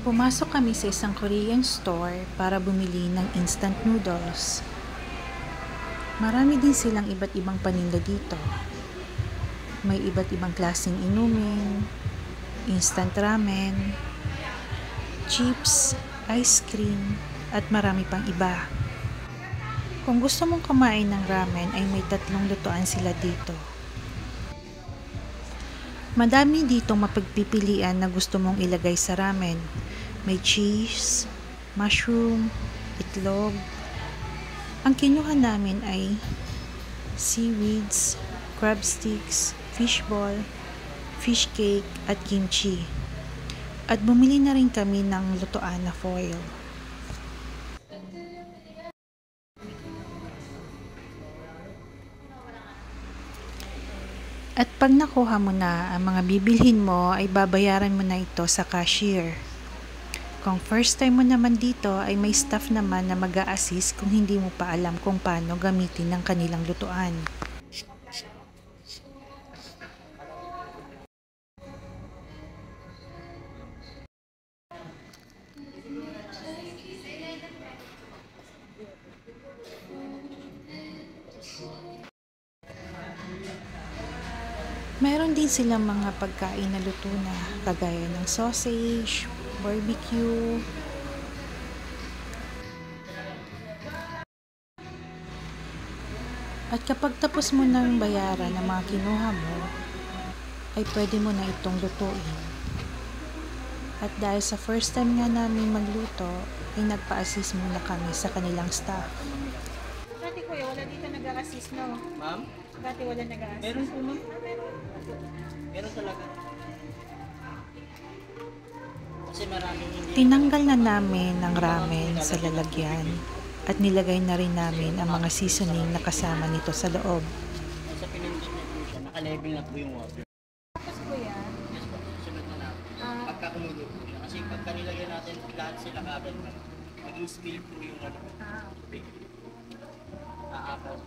Pumasok kami sa isang Korean store para bumili ng instant noodles. Marami din silang iba't ibang paninda dito. May iba't ibang klaseng inumin, instant ramen, chips, ice cream, at marami pang iba. Kung gusto mong kumain ng ramen ay may 3 lutuan sila dito. Madami ditong mapagpipilian na gusto mong ilagay sa ramen. May cheese, mushroom, itlog. Ang kinuha namin ay seaweeds, crab sticks, fishball, fish cake at kimchi. At bumili na rin kami ng lutuan na foil. At pag nakuha mo na ang mga bibilhin mo ay babayaran mo na ito sa cashier. Kung first time mo naman dito ay may staff naman na mag-a-assist kung hindi mo pa alam kung paano gamitin ng kanilang lutuan. Meron din silang mga pagkain na luto na kagaya ng sausage, barbecue. At kapag tapos mo nang bayaran ang mga kinuha mo, ay pwede mo na itong lutuin. At dahil sa first time nga namin magluto, ay nagpa-assist muna kami sa kanilang staff. Dati kuya, wala dito nag-a-assist, no? Ma'am? Dati wala nag-a-assist. Meron po, ma'am. Meron. Meron talaga. Kasi maraming hindi. Tinanggal na namin ang ramen sa lalagyan at nilagay na rin namin ang mga seasoning na kasama nito sa loob. Sa pinindot niya po siya, naka-level na po yung water. Tapos kuya, Yes po, sunod na natin. Pagka kumulo po siya. Kasi pagka nilagyan natin lahat sila kagad, mag-i-spill po yung tubig. Aapaw.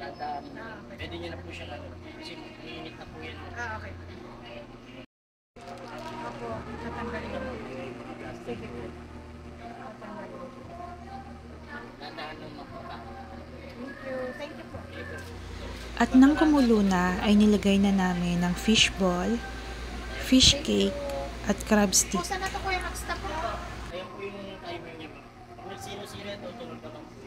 Dadaan. Pwede niya na po siya kasi mainit na po yan. okay. Ako, natanggalin mo. Sige po. Natanggalin. Dadaan ng maputa. Thank you po. At nang kumulo na ay nilagay na namin ng fishball, fish cake at crab stick. Saan na to kuya mag-stop po? Ayan po yung timer niya. Kung sino-sino ito, tulog ka lang po.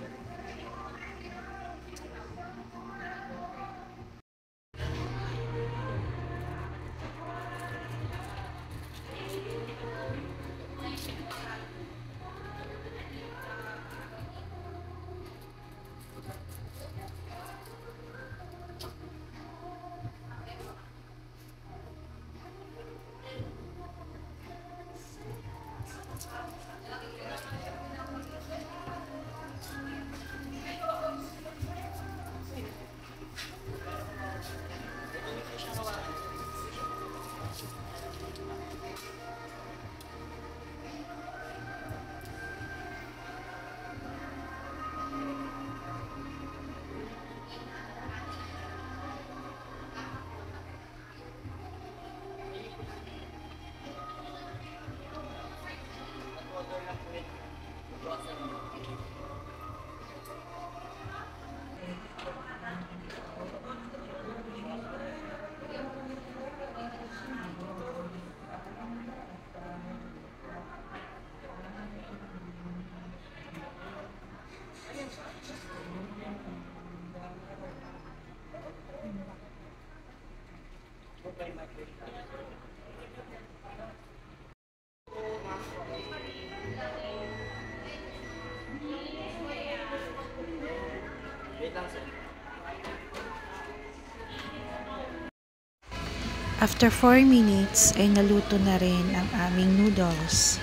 After 4 minutes ay naluto na rin ang aming noodles.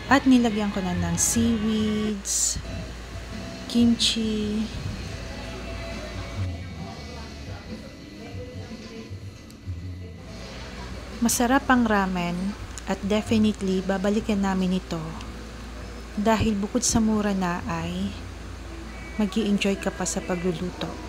At nilagyan ko na ng seaweeds, kimchi, masarap ang ramen at definitely babalikan namin ito dahil bukod sa mura na ay mag-i-enjoy ka pa sa pagluluto.